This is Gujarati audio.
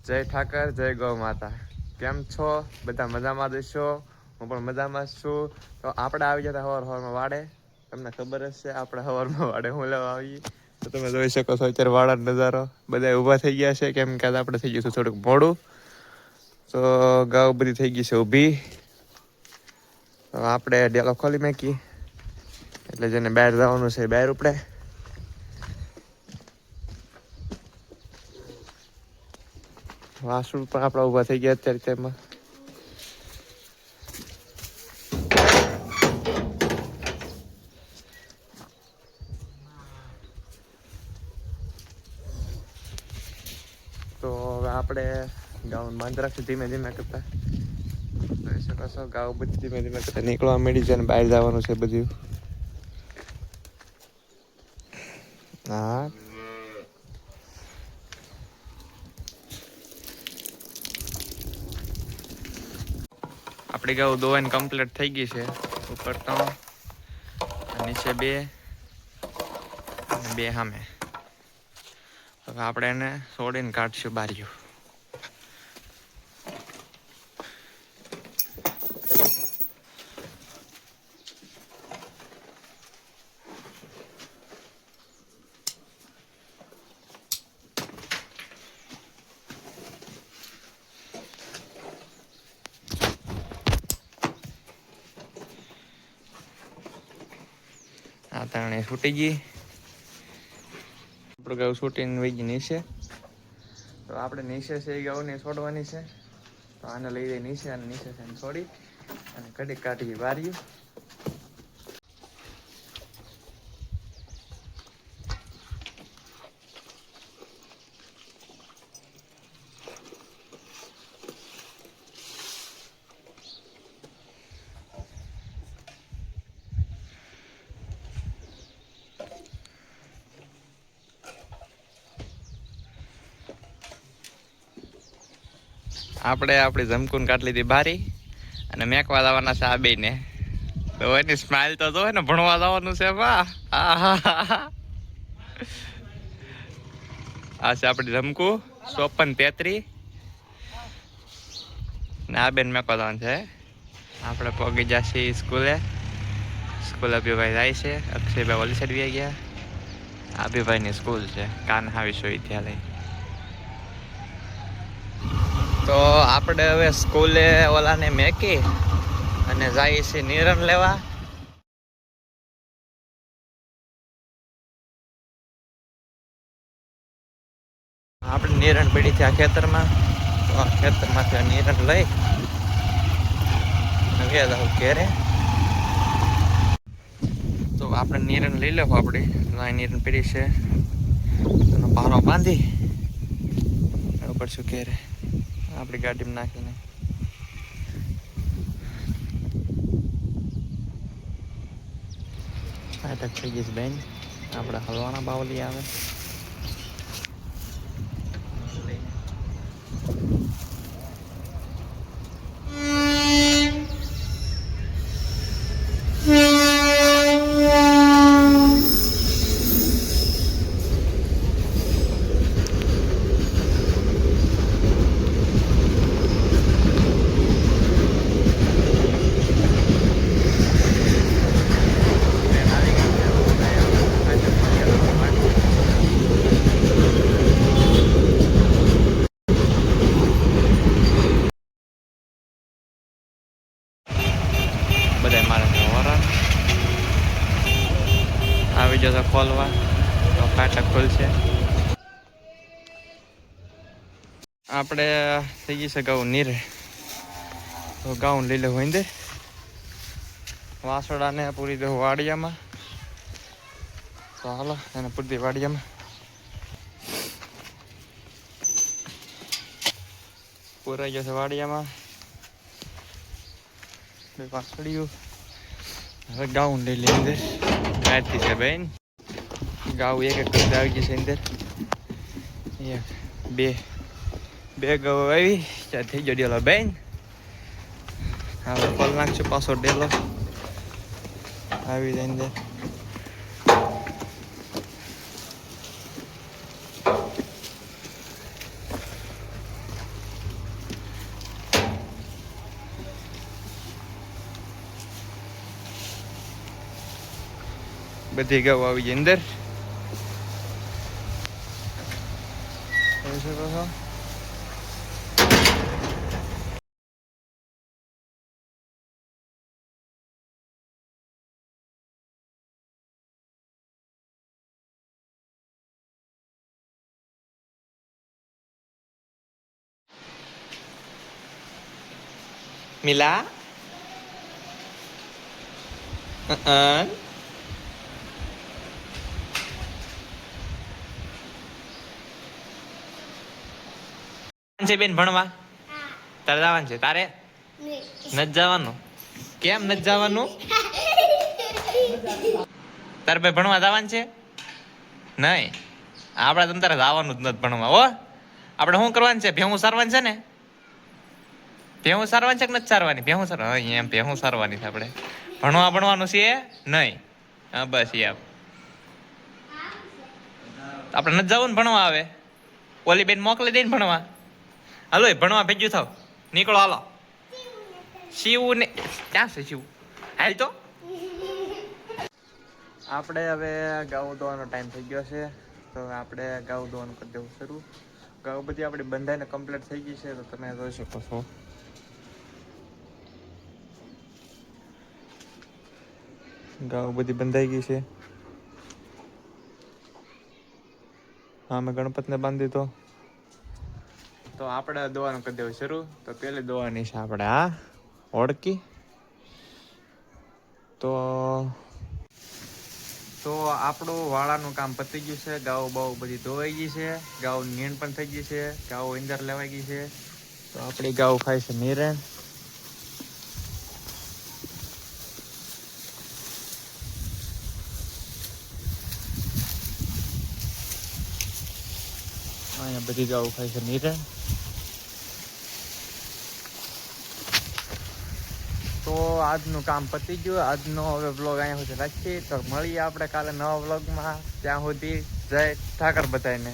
જય ઠાકર, જય ગૌ માતા. કેમ છો બધા? મજામાં દેશો? હું પણ મજામાં છું. તો આપણે આવી જતા હવારમાં વાડે. તમને ખબર જ છે આપણે હવારમાં વાડે હું લેવા આવીએ. તો તમે જોઈ શકો છો અત્યારે વાળા નજારો. બધા ઊભા થઈ ગયા છે કેમ કે આપણે થઈ ગયું થોડુંક મોડું. તો ગાઉ બધી થઈ ગઈ છે ઊભી. તો આપણે ડેલો ખોલી નાખી એટલે જેને બહાર જવાનું છે બહાર ઉપડે. વાસુ પણ આપડા ઉભા થઈ ગયા અત્યારે તેમાં. તો હવે આપણે ગાઉન બાંધ રાખશું ધીમે ધીમે કરતા. ગાઉ બધી ધીમે ધીમે કરતા નીકળવા મળી છે અને બહાર જવાનું છે બધું. હા. આપડી ગાઉ ધોવાઈને કમ્પ્લીટ થઈ ગઈ છે. ઉપર તો નીચે બે સામે. હવે આપણે એને છોડીને કાઢશું બારીઓ. આ તાણે છૂટી ગઈ. આપણે ગાઉ છૂટીને વહી ગઈ નીચે. તો આપણે નીચે છે એ ગાઉને છોડવાની છે. તો આને લઈ જઈ નીચે અને નીચે થઈને છોડી અને ઘડીક કાઢી વાર્યું. આપણે આપણી જમકુન કાઢી લીધી બારી અને મેકવા લાવવાના છે આ બેને. તો એની સ્માઈલ તો જો ને ભણવા જવાનું છે બા. આ છે આપણી જમકુ 5433 ને આ બેન મેકવા જવાનું છે. આપણે પગી જશે સ્કૂલે. સ્કૂલ અભિભાઈ જાય છે. અક્ષયભાઈ ઓલી સાઈડ વહી ગયા. અભિભાઈની સ્કૂલ છે કાન્હા વિશ્વવિદ્યાલય. તો આપણે હવે સ્કૂલે ઓલાને મેકી અને જાય છે નિરણ લેવા. આપણે નિરણ પડી છે આ ખેતરમાં. તો આ ખેતરમાંથી નિરણ લઈ ઘેરે. તો આપણે નિરણ લઈ લેવું. આપણે નિરણ પડી છે એનો પારો બાંધી પડશું ઘેરે આપણી ગાડીમાં નાખીને. અટક થઈ ગઈ છે બેન. આપણે હલવાના બાવલી આવે. બધા મારે વરણ આવી જશે ખોલવા તો ફાટક ખુલશે. આપણે થઈ જશે ગાઉન નીરે. તો ગાઉન લઈ લેવું અંદર. વાસડાને પૂરી દેવું વાડિયામાં. તો હાલો એને પૂરી દે વાડિયામાં. પૂરાઈ જશે વાડિયામાં. વાસળિયું હવે ગાઉન લઈ લે અંદર. કાઢતી છે બેન. ગાઉ એક એક કરતા આવી જશે અંદર. એક બે ગાઉ આવી ત્યાં થઈ ગયો ડેલો બેન. હવે ખોલ નાખશું પાછો ડેલો આવી જાય અંદર. બધી ગાઉ આવી ગઈ અંદર. જોઈ શકો છો. મિલા છે બેન ભણવા તારે જવાનું છે? તારે નથી જવાનું? કેમ નથી જવાનું? તારે ભાઈ ભણવા જવાનું છે? નહીં, આપણે તમ તારે જવાનું જ નથી ભણવા. હો, આપણે શું કરવાનું છે? ભેહું સારવાનું છે ને? ભેહું સારવાની છે કે નથી સારવાની? ભેહું સારવા એમ ભેહું સારવાની છે આપણે. ભણવાનું છે નહીં? હા બસ એમ. આપણે નથી જવું ને ભણવા. આવે ઓલી બેન મોકલી દઈને ભણવા. હાલો ભણવા ભેગ્યું થાવ. નીકળો હાલો. શિવ ને ક્યાં છે શિવ? હાલ તો આપણે હવે ઘઉં ધોવાનો ટાઈમ થઈ ગયો છે, તો આપણે ઘઉં ધોવાનું કરી દેવું શરૂ. ઘઉં બધી આપણી બંધાઈને કમ્પ્લીટ થઈ ગઈ છે, તો તમે જોઈ શકો છો. ઘઉં બધી બંધાઈ ગઈ છે. હા, મેં ગણપતને બાંધી દીધો. તો આપણે દોવાનું કરી દેવું શરૂ. તો પેલી દોવાની છે આપણે આ ઓળકી. તો આપણું વાળાનું કામ પતી ગયું છે. ગાઉ બહુ બધી ધોવાઈ ગઈ છે. ગાઉ નીણ પણ થઈ ગઈ છે. ગાઉ અંદર લેવાઈ ગઈ છે. તો આપણી ગાઉ ખાય છે નીરણ. અહીંયા બધી ગાઉ ખાય છે નીરણ. તો આજનું કામ પતી ગયું. આજનો હવે બ્લોગ અહીંયા સુધી રાખીએ. તો મળીએ આપણે કાલે નવા બ્લોગમાં. ત્યાં સુધી જય ઠાકર બધાને.